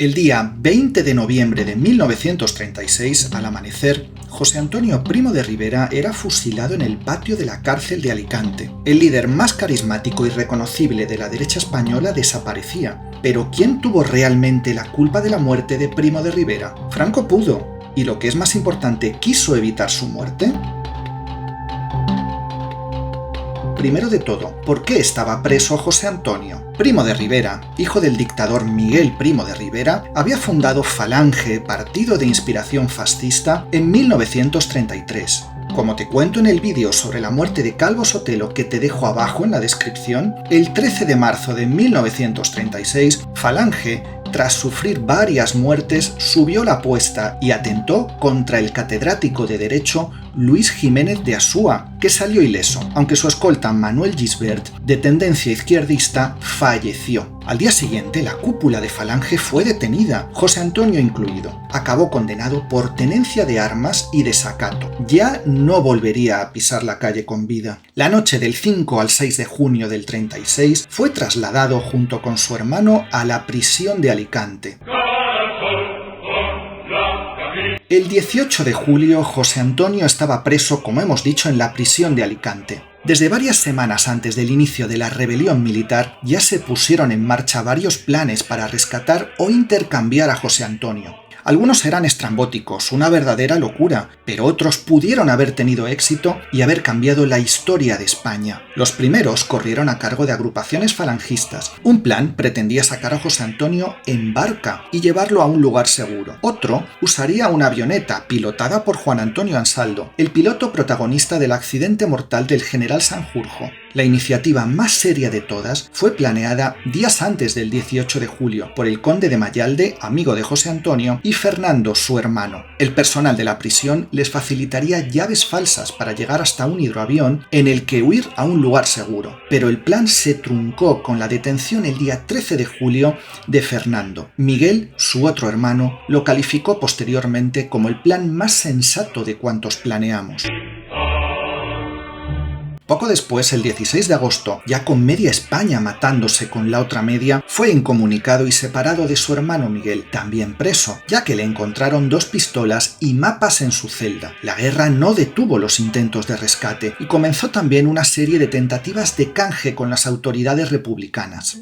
El día 20 de noviembre de 1936, al amanecer, José Antonio Primo de Rivera era fusilado en el patio de la cárcel de Alicante. El líder más carismático y reconocible de la derecha española desaparecía. Pero ¿quién tuvo realmente la culpa de la muerte de Primo de Rivera? Franco pudo, y lo que es más importante, ¿quiso evitar su muerte? Primero de todo, ¿por qué estaba preso José Antonio? Primo de Rivera, hijo del dictador Miguel Primo de Rivera, había fundado Falange, partido de inspiración fascista, en 1933. Como te cuento en el vídeo sobre la muerte de Calvo Sotelo que te dejo abajo en la descripción, el 13 de marzo de 1936, Falange, tras sufrir varias muertes, subió la apuesta y atentó contra el catedrático de Derecho Luis Jiménez de Asúa, que salió ileso, aunque su escolta Manuel Gisbert, de tendencia izquierdista, falleció. Al día siguiente, la cúpula de Falange fue detenida, José Antonio incluido. Acabó condenado por tenencia de armas y desacato. Ya no volvería a pisar la calle con vida. La noche del 5 al 6 de junio del 36 fue trasladado junto con su hermano a la prisión de Alicante. El 18 de julio, José Antonio estaba preso, como hemos dicho, en la prisión de Alicante. Desde varias semanas antes del inicio de la rebelión militar, ya se pusieron en marcha varios planes para rescatar o intercambiar a José Antonio. Algunos eran estrambóticos, una verdadera locura, pero otros pudieron haber tenido éxito y haber cambiado la historia de España. Los primeros corrieron a cargo de agrupaciones falangistas. Un plan pretendía sacar a José Antonio en barca y llevarlo a un lugar seguro. Otro usaría una avioneta pilotada por Juan Antonio Ansaldo, el piloto protagonista del accidente mortal del general Sanjurjo. La iniciativa más seria de todas fue planeada días antes del 18 de julio por el conde de Mayalde, amigo de José Antonio, y Fernando, su hermano. El personal de la prisión les facilitaría llaves falsas para llegar hasta un hidroavión en el que huir a un lugar seguro. Pero el plan se truncó con la detención el día 13 de julio de Fernando. Miguel, su otro hermano, lo calificó posteriormente como el plan más sensato de cuantos planeamos. Poco después, el 16 de agosto, ya con media España matándose con la otra media, fue incomunicado y separado de su hermano Miguel, también preso, ya que le encontraron 2 pistolas y mapas en su celda. La guerra no detuvo los intentos de rescate y comenzó también una serie de tentativas de canje con las autoridades republicanas.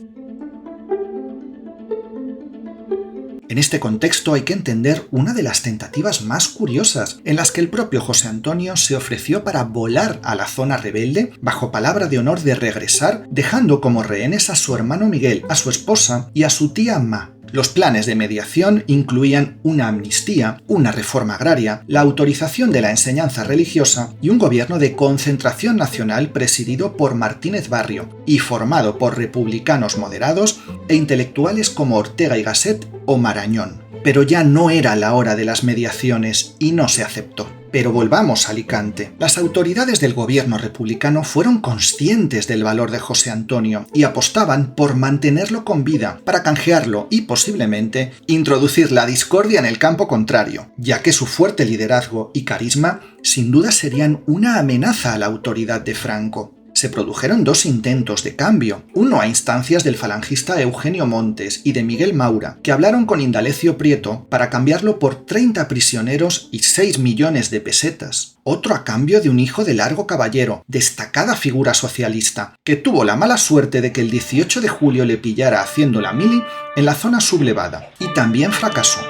En este contexto hay que entender una de las tentativas más curiosas, en las que el propio José Antonio se ofreció para volar a la zona rebelde bajo palabra de honor de regresar, dejando como rehenes a su hermano Miguel, a su esposa y a su tía Ma. Los planes de mediación incluían una amnistía, una reforma agraria, la autorización de la enseñanza religiosa y un gobierno de concentración nacional presidido por Martínez Barrio y formado por republicanos moderados e intelectuales como Ortega y Gasset o Marañón. Pero ya no era la hora de las mediaciones y no se aceptó. Pero volvamos a Alicante. Las autoridades del gobierno republicano fueron conscientes del valor de José Antonio y apostaban por mantenerlo con vida para canjearlo y posiblemente introducir la discordia en el campo contrario, ya que su fuerte liderazgo y carisma sin duda serían una amenaza a la autoridad de Franco. Se produjeron 2 intentos de cambio, uno a instancias del falangista Eugenio Montes y de Miguel Maura, que hablaron con Indalecio Prieto para cambiarlo por 30 prisioneros y 6 millones de pesetas. Otro a cambio de un hijo de Largo Caballero, destacada figura socialista, que tuvo la mala suerte de que el 18 de julio le pillara haciendo la mili en la zona sublevada, y también fracasó.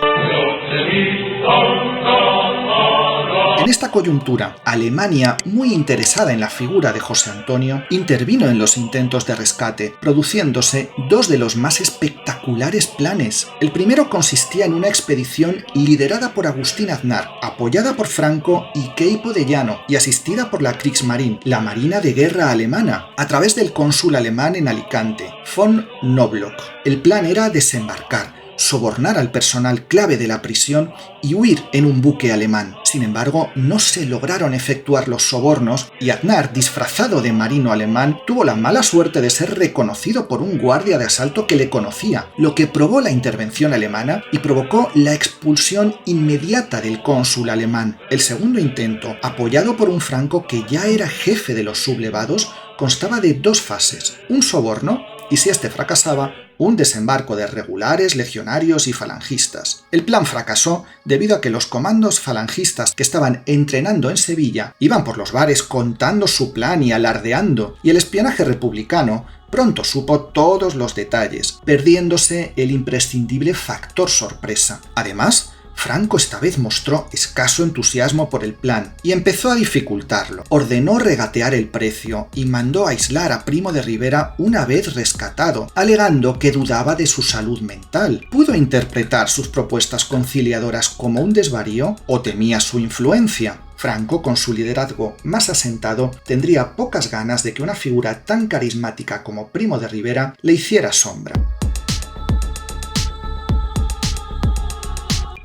En esta coyuntura, Alemania, muy interesada en la figura de José Antonio, intervino en los intentos de rescate, produciéndose 2 de los más espectaculares planes. El primero consistía en una expedición liderada por Agustín Aznar, apoyada por Franco y Queipo de Llano, y asistida por la Kriegsmarine, la Marina de Guerra alemana, a través del cónsul alemán en Alicante, von Knobloch. El plan era desembarcar, sobornar al personal clave de la prisión y huir en un buque alemán. Sin embargo, no se lograron efectuar los sobornos y Aznar, disfrazado de marino alemán, tuvo la mala suerte de ser reconocido por un guardia de asalto que le conocía, lo que probó la intervención alemana y provocó la expulsión inmediata del cónsul alemán. El segundo intento, apoyado por un Franco que ya era jefe de los sublevados, constaba de 2 fases: un soborno y, si este fracasaba, un desembarco de regulares, legionarios y falangistas. El plan fracasó debido a que los comandos falangistas que estaban entrenando en Sevilla iban por los bares contando su plan y alardeando, y el espionaje republicano pronto supo todos los detalles, perdiéndose el imprescindible factor sorpresa. Además, Franco esta vez mostró escaso entusiasmo por el plan y empezó a dificultarlo. Ordenó regatear el precio y mandó aislar a Primo de Rivera una vez rescatado, alegando que dudaba de su salud mental. ¿Pudo interpretar sus propuestas conciliadoras como un desvarío o temía su influencia? Franco, con su liderazgo más asentado, tendría pocas ganas de que una figura tan carismática como Primo de Rivera le hiciera sombra.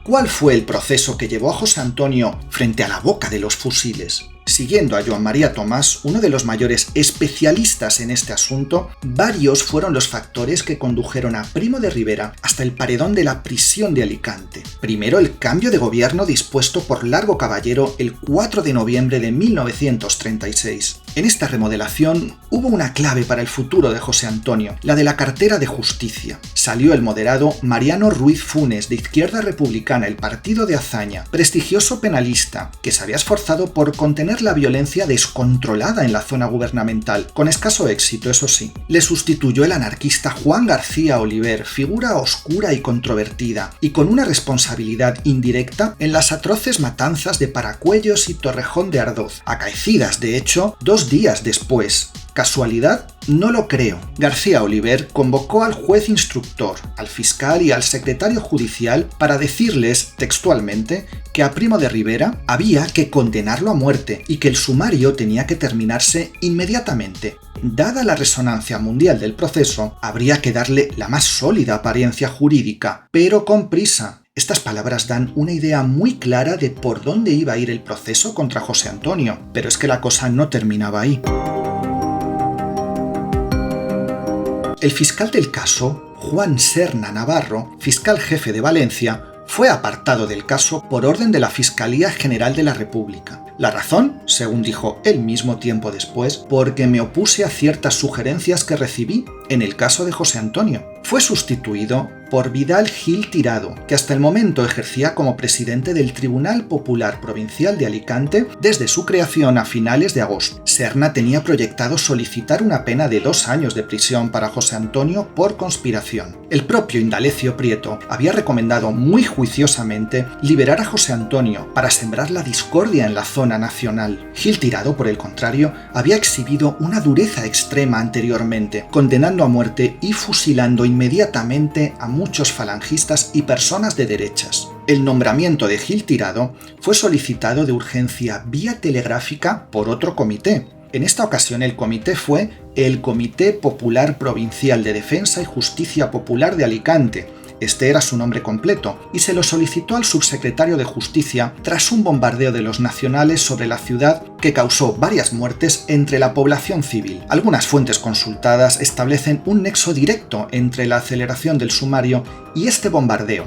¿Cuál fue el proceso que llevó a José Antonio frente a la boca de los fusiles? Siguiendo a Joan María Tomás, uno de los mayores especialistas en este asunto, varios fueron los factores que condujeron a Primo de Rivera hasta el paredón de la prisión de Alicante. Primero, el cambio de gobierno dispuesto por Largo Caballero el 4 de noviembre de 1936. En esta remodelación hubo una clave para el futuro de José Antonio, la de la cartera de Justicia. Salió el moderado Mariano Ruiz Funes, de Izquierda Republicana, el partido de Azaña, prestigioso penalista, que se había esforzado por contener la violencia descontrolada en la zona gubernamental, con escaso éxito, eso sí. Le sustituyó el anarquista Juan García Oliver, figura oscura y controvertida, y con una responsabilidad indirecta en las atroces matanzas de Paracuellos y Torrejón de Ardoz, acaecidas, de hecho, 2 días después. ¿Casualidad? No lo creo. García Oliver convocó al juez instructor, al fiscal y al secretario judicial para decirles, textualmente, que a Primo de Rivera había que condenarlo a muerte y que el sumario tenía que terminarse inmediatamente. Dada la resonancia mundial del proceso, habría que darle la más sólida apariencia jurídica, pero con prisa. Estas palabras dan una idea muy clara de por dónde iba a ir el proceso contra José Antonio, pero es que la cosa no terminaba ahí. El fiscal del caso, Juan Serna Navarro, fiscal jefe de Valencia, fue apartado del caso por orden de la Fiscalía General de la República. La razón, según dijo él mismo tiempo después, porque me opuse a ciertas sugerencias que recibí en el caso de José Antonio. Fue sustituido por Vidal Gil Tirado, que hasta el momento ejercía como presidente del Tribunal Popular Provincial de Alicante desde su creación a finales de agosto. Serna tenía proyectado solicitar una pena de 2 años de prisión para José Antonio por conspiración. El propio Indalecio Prieto había recomendado muy juiciosamente liberar a José Antonio para sembrar la discordia en la zona nacional. Gil Tirado, por el contrario, había exhibido una dureza extrema anteriormente, condenando a muerte y fusilando inmediatamente a muchos falangistas y personas de derechas. El nombramiento de Gil Tirado fue solicitado de urgencia vía telegráfica por otro comité. En esta ocasión el comité fue el Comité Popular Provincial de Defensa y Justicia Popular de Alicante. Este era su nombre completo, y se lo solicitó al subsecretario de Justicia tras un bombardeo de los nacionales sobre la ciudad que causó varias muertes entre la población civil. Algunas fuentes consultadas establecen un nexo directo entre la aceleración del sumario y este bombardeo.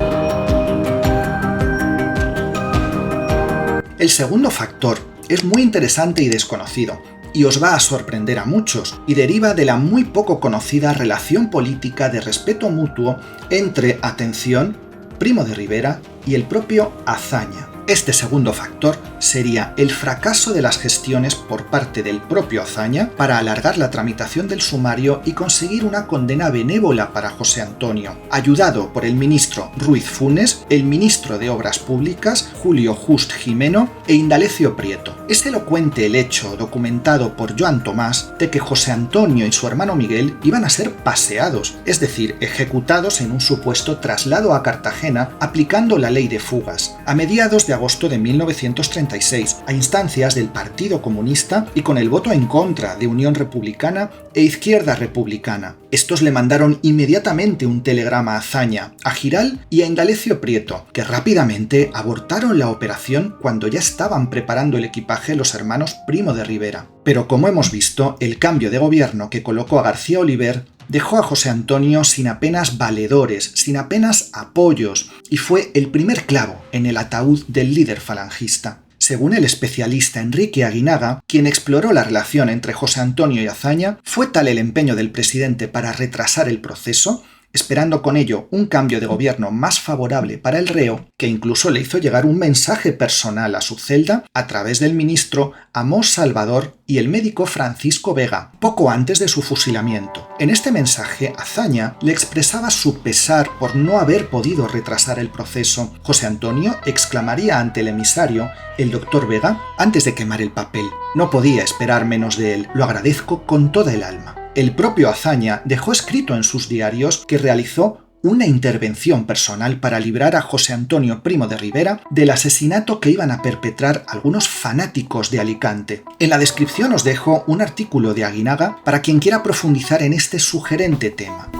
El segundo factor es muy interesante y desconocido, y os va a sorprender a muchos, y deriva de la muy poco conocida relación política de respeto mutuo entre, atención, Primo de Rivera y el propio Azaña. Este segundo factor sería el fracaso de las gestiones por parte del propio Azaña para alargar la tramitación del sumario y conseguir una condena benévola para José Antonio, ayudado por el ministro Ruiz Funes, el ministro de Obras Públicas Julio Just Jimeno e Indalecio Prieto. Es elocuente el hecho, documentado por Joan Tomás, de que José Antonio y su hermano Miguel iban a ser paseados, es decir, ejecutados en un supuesto traslado a Cartagena aplicando la ley de fugas, a mediados de agosto de 1936, a instancias del Partido Comunista y con el voto en contra de Unión Republicana e Izquierda Republicana. Estos le mandaron inmediatamente un telegrama a Azaña, a Giral y a Indalecio Prieto, que rápidamente abortaron la operación cuando ya estaban preparando el equipaje los hermanos Primo de Rivera. Pero como hemos visto, el cambio de gobierno que colocó a García Oliver dejó a José Antonio sin apenas valedores, sin apenas apoyos, y fue el primer clavo en el ataúd del líder falangista. Según el especialista Enrique Aguinaga, quien exploró la relación entre José Antonio y Azaña, fue tal el empeño del presidente para retrasar el proceso esperando con ello un cambio de gobierno más favorable para el reo, que incluso le hizo llegar un mensaje personal a su celda a través del ministro Amós Salvador y el médico Francisco Vega, poco antes de su fusilamiento. En este mensaje, Azaña le expresaba su pesar por no haber podido retrasar el proceso. José Antonio exclamaría ante el emisario, el doctor Vega, antes de quemar el papel: «No podía esperar menos de él, lo agradezco con toda el alma». El propio Azaña dejó escrito en sus diarios que realizó una intervención personal para librar a José Antonio Primo de Rivera del asesinato que iban a perpetrar algunos fanáticos de Alicante. En la descripción os dejo un artículo de Aguinaga para quien quiera profundizar en este sugerente tema.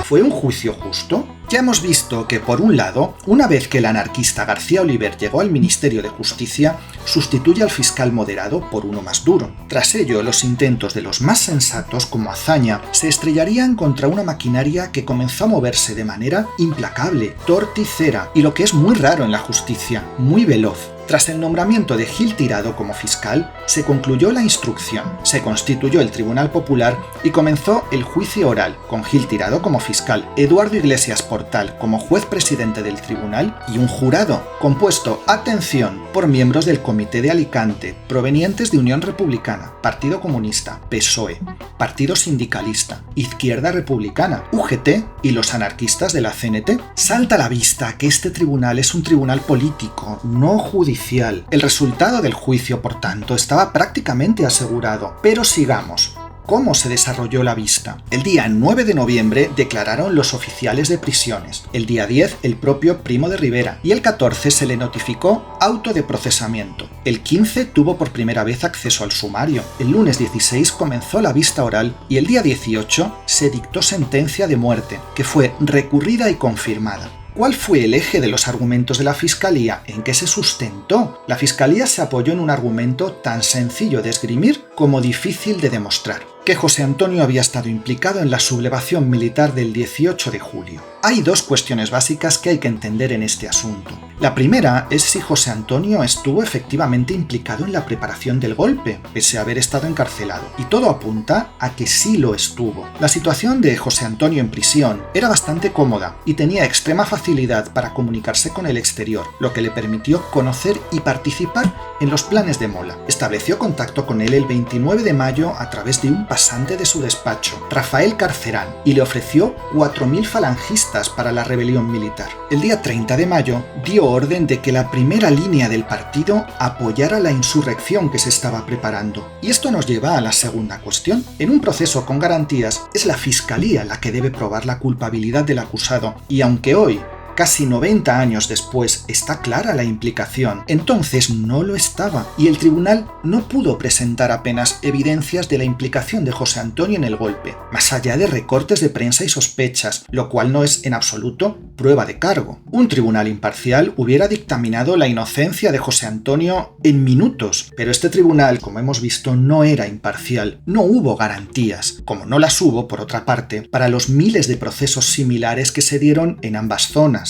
¿Fue un juicio justo? Ya hemos visto que, por un lado, una vez que el anarquista García Oliver llegó al Ministerio de Justicia, sustituye al fiscal moderado por uno más duro. Tras ello, los intentos de los más sensatos, como Azaña, se estrellarían contra una maquinaria que comenzó a moverse de manera implacable, torticera y, lo que es muy raro en la justicia, muy veloz. Tras el nombramiento de Gil Tirado como fiscal, se concluyó la instrucción, se constituyó el Tribunal Popular y comenzó el juicio oral, con Gil Tirado como fiscal, Eduardo Iglesias Portal como juez presidente del tribunal y un jurado, compuesto, atención, por miembros del Comité de Alicante, provenientes de Unión Republicana, Partido Comunista, PSOE, Partido Sindicalista, Izquierda Republicana, UGT y los anarquistas de la CNT. Salta a la vista que este tribunal es un tribunal político, no judicial. El resultado del juicio, por tanto, estaba prácticamente asegurado. Pero sigamos. ¿Cómo se desarrolló la vista? El día 9 de noviembre declararon los oficiales de prisiones, el día 10 el propio Primo de Rivera y el 14 se le notificó auto de procesamiento. El 15 tuvo por primera vez acceso al sumario, el lunes 16 comenzó la vista oral y el día 18 se dictó sentencia de muerte, que fue recurrida y confirmada. ¿Cuál fue el eje de los argumentos de la Fiscalía? ¿En qué se sustentó? La Fiscalía se apoyó en un argumento tan sencillo de esgrimir como difícil de demostrar: que José Antonio había estado implicado en la sublevación militar del 18 de julio. Hay dos cuestiones básicas que hay que entender en este asunto. La primera es si José Antonio estuvo efectivamente implicado en la preparación del golpe, pese a haber estado encarcelado, y todo apunta a que sí lo estuvo. La situación de José Antonio en prisión era bastante cómoda y tenía extrema facilidad para comunicarse con el exterior, lo que le permitió conocer y participar en los planes de Mola. Estableció contacto con él el 29 de mayo a través de un pasante de su despacho, Rafael Carcerán, y le ofreció 4.000 falangistas para la rebelión militar. El día 30 de mayo dio orden de que la primera línea del partido apoyara la insurrección que se estaba preparando. Y esto nos lleva a la segunda cuestión. En un proceso con garantías, es la Fiscalía la que debe probar la culpabilidad del acusado, y aunque hoy, casi 90 años después, está clara la implicación, entonces no lo estaba, y el tribunal no pudo presentar apenas evidencias de la implicación de José Antonio en el golpe, más allá de recortes de prensa y sospechas, lo cual no es en absoluto prueba de cargo. Un tribunal imparcial hubiera dictaminado la inocencia de José Antonio en minutos, pero este tribunal, como hemos visto, no era imparcial, no hubo garantías, como no las hubo, por otra parte, para los miles de procesos similares que se dieron en ambas zonas.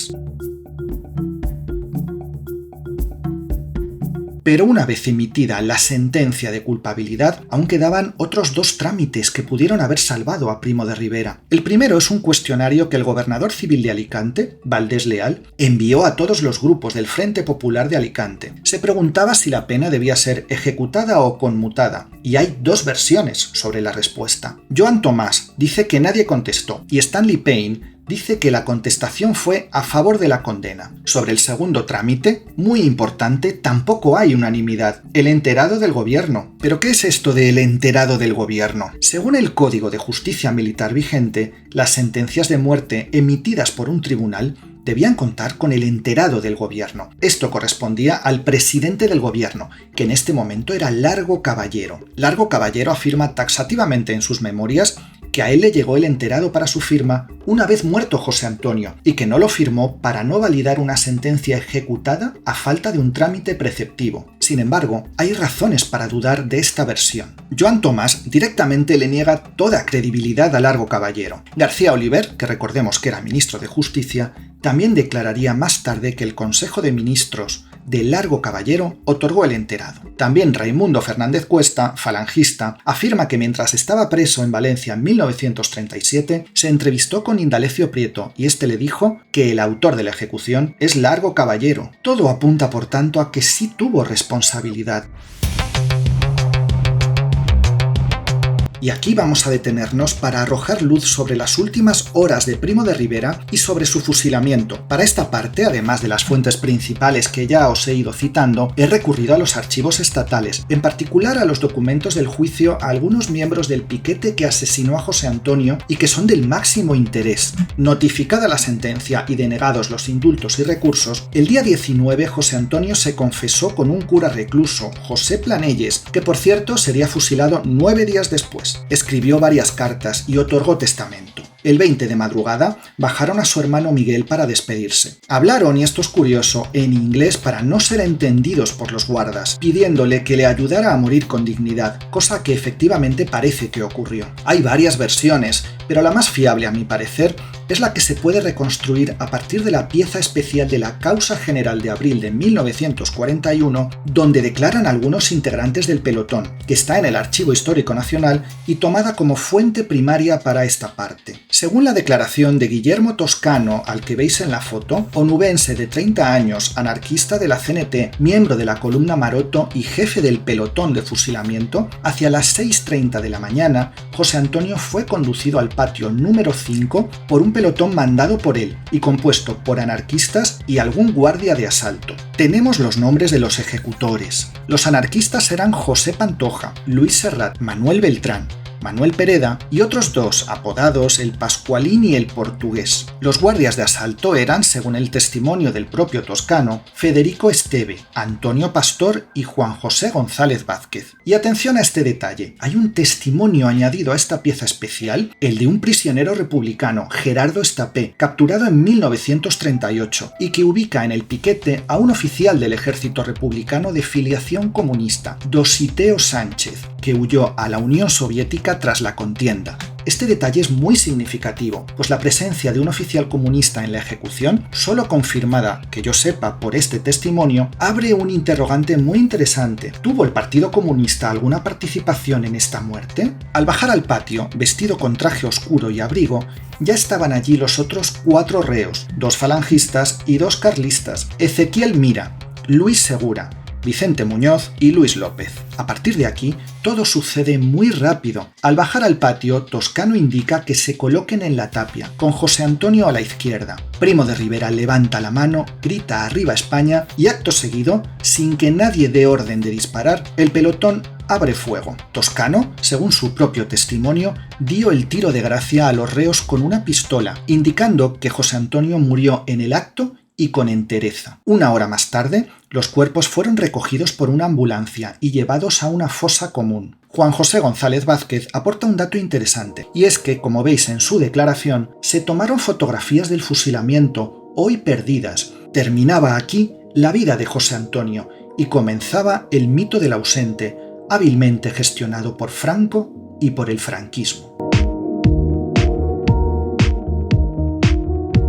Pero una vez emitida la sentencia de culpabilidad, aún quedaban otros dos trámites que pudieron haber salvado a Primo de Rivera. El primero es un cuestionario que el gobernador civil de Alicante, Valdés Leal, envió a todos los grupos del Frente Popular de Alicante. Se preguntaba si la pena debía ser ejecutada o conmutada, y hay dos versiones sobre la respuesta. Joan Tomás dice que nadie contestó, y Stanley Payne dice que la contestación fue a favor de la condena. Sobre el segundo trámite, muy importante, tampoco hay unanimidad: el enterado del gobierno. ¿Pero qué es esto de el enterado del gobierno? Según el Código de Justicia Militar vigente, las sentencias de muerte emitidas por un tribunal debían contar con el enterado del gobierno. Esto correspondía al presidente del gobierno, que en este momento era Largo Caballero. Largo Caballero afirma taxativamente en sus memorias que a él le llegó el enterado para su firma una vez muerto José Antonio, y que no lo firmó para no validar una sentencia ejecutada a falta de un trámite preceptivo. Sin embargo, hay razones para dudar de esta versión. Joan Tomás directamente le niega toda credibilidad a Largo Caballero. García Oliver, que recordemos que era ministro de Justicia, también declararía más tarde que el Consejo de Ministros de Largo Caballero otorgó el enterado. También Raimundo Fernández Cuesta, falangista, afirma que mientras estaba preso en Valencia en 1937, se entrevistó con Indalecio Prieto y este le dijo que el autor de la ejecución es Largo Caballero. Todo apunta, por tanto, a que sí tuvo responsabilidad. Y aquí vamos a detenernos para arrojar luz sobre las últimas horas de Primo de Rivera y sobre su fusilamiento. Para esta parte, además de las fuentes principales que ya os he ido citando, he recurrido a los archivos estatales, en particular a los documentos del juicio a algunos miembros del piquete que asesinó a José Antonio y que son del máximo interés. Notificada la sentencia y denegados los indultos y recursos, el día 19 José Antonio se confesó con un cura recluso, José Planelles, que por cierto sería fusilado 9 días después. Escribió varias cartas y otorgó testamento. El 20 de madrugada bajaron a su hermano Miguel para despedirse. Hablaron, y esto es curioso, en inglés para no ser entendidos por los guardas, pidiéndole que le ayudara a morir con dignidad, cosa que efectivamente parece que ocurrió. Hay varias versiones, pero la más fiable a mi parecer es la que se puede reconstruir a partir de la pieza especial de la Causa General de abril de 1941, donde declaran algunos integrantes del pelotón, que está en el Archivo Histórico Nacional y tomada como fuente primaria para esta parte. Según la declaración de Guillermo Toscano, al que veis en la foto, onubense de 30 años, anarquista de la CNT, miembro de la columna Maroto y jefe del pelotón de fusilamiento, hacia las 6:30 de la mañana, José Antonio fue conducido al patio número 5 por un pelotón mandado por él y compuesto por anarquistas y algún guardia de asalto. Tenemos los nombres de los ejecutores. Los anarquistas eran José Pantoja, Luis Serrat, Manuel Beltrán, Manuel Pereda y otros dos apodados el Pascualín y el Portugués. Los guardias de asalto eran, según el testimonio del propio Toscano, Federico Esteve, Antonio Pastor y Juan José González Vázquez. Y atención a este detalle, hay un testimonio añadido a esta pieza especial, el de un prisionero republicano, Gerardo Estapé, capturado en 1938 y que ubica en el piquete a un oficial del ejército republicano de filiación comunista, Dositeo Sánchez, que huyó a la Unión Soviética tras la contienda. Este detalle es muy significativo, pues la presencia de un oficial comunista en la ejecución, solo confirmada, que yo sepa, por este testimonio, abre un interrogante muy interesante. ¿Tuvo el Partido Comunista alguna participación en esta muerte? Al bajar al patio, vestido con traje oscuro y abrigo, ya estaban allí los otros 4 reos, 2 falangistas y 2 carlistas: Ezequiel Mira, Luis Segura, Vicente Muñoz y Luis López. A partir de aquí, todo sucede muy rápido. Al bajar al patio, Toscano indica que se coloquen en la tapia, con José Antonio a la izquierda. Primo de Rivera levanta la mano, grita "Arriba España" y acto seguido, sin que nadie dé orden de disparar, el pelotón abre fuego. Toscano, según su propio testimonio, dio el tiro de gracia a los reos con una pistola, indicando que José Antonio murió en el acto y con entereza. Una hora más tarde, los cuerpos fueron recogidos por una ambulancia y llevados a una fosa común. Juan José González Vázquez aporta un dato interesante, y es que, como veis en su declaración, se tomaron fotografías del fusilamiento, hoy perdidas. Terminaba aquí la vida de José Antonio y comenzaba el mito del ausente, hábilmente gestionado por Franco y por el franquismo.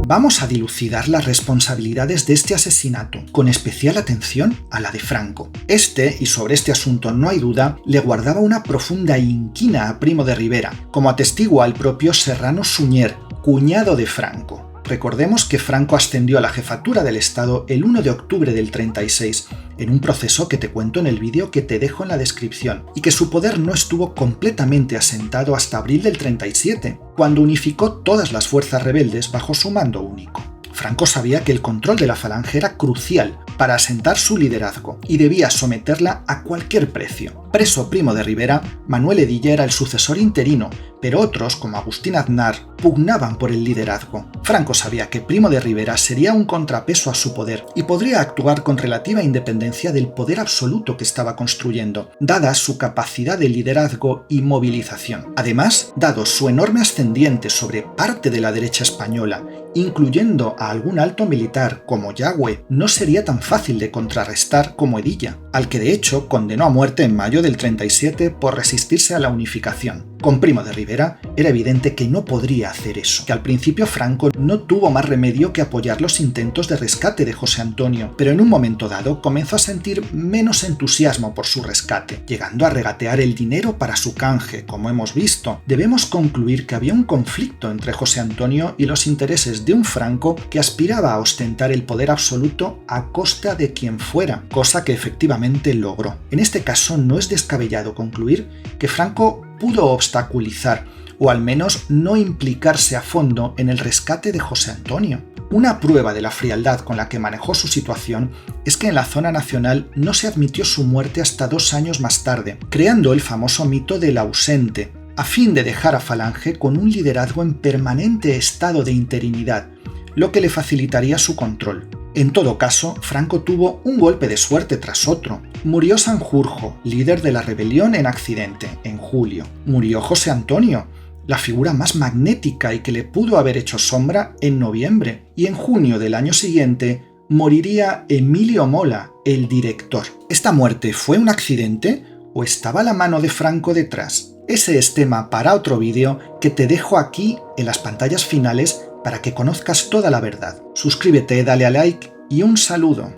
Vamos a dilucidar las responsabilidades de este asesinato, con especial atención a la de Franco. Y sobre este asunto no hay duda, le guardaba una profunda inquina a Primo de Rivera, como atestigua el propio Serrano Suñer, cuñado de Franco. Recordemos que Franco ascendió a la jefatura del Estado el 1 de octubre del 36, en un proceso que te cuento en el vídeo que te dejo en la descripción, y que su poder no estuvo completamente asentado hasta abril del 37, cuando unificó todas las fuerzas rebeldes bajo su mando único. Franco sabía que el control de la falange era crucial para asentar su liderazgo y debía someterla a cualquier precio. Preso Primo de Rivera, Manuel Edilla era el sucesor interino, pero otros, como Agustín Aznar, pugnaban por el liderazgo. Franco sabía que Primo de Rivera sería un contrapeso a su poder y podría actuar con relativa independencia del poder absoluto que estaba construyendo, dada su capacidad de liderazgo y movilización. Además, dado su enorme ascendiente sobre parte de la derecha española, incluyendo a algún alto militar como Yagüe, no sería tan fácil de contrarrestar como Edilla, al que de hecho condenó a muerte en mayo del 37 por resistirse a la unificación. Con Primo de Rivera era evidente que no podría hacer eso, que al principio Franco no tuvo más remedio que apoyar los intentos de rescate de José Antonio, pero en un momento dado comenzó a sentir menos entusiasmo por su rescate, llegando a regatear el dinero para su canje, como hemos visto. Debemos concluir que había un conflicto entre José Antonio y los intereses de un Franco que aspiraba a ostentar el poder absoluto a costa de quien fuera, cosa que efectivamente logró. En este caso no es descabellado concluir que Franco pudo obstaculizar o al menos no implicarse a fondo en el rescate de José Antonio. Una prueba de la frialdad con la que manejó su situación es que en la zona nacional no se admitió su muerte hasta 2 años más tarde, creando el famoso mito del ausente, a fin de dejar a Falange con un liderazgo en permanente estado de interinidad, lo que le facilitaría su control. En todo caso, Franco tuvo un golpe de suerte tras otro. Murió Sanjurjo, líder de la rebelión en accidente, en julio. Murió José Antonio, la figura más magnética y que le pudo haber hecho sombra, en noviembre. Y en junio del año siguiente moriría Emilio Mola, el director. ¿Esta muerte fue un accidente o estaba la mano de Franco detrás? Ese es tema para otro vídeo que te dejo aquí en las pantallas finales para que conozcas toda la verdad. Suscríbete, dale a like y un saludo.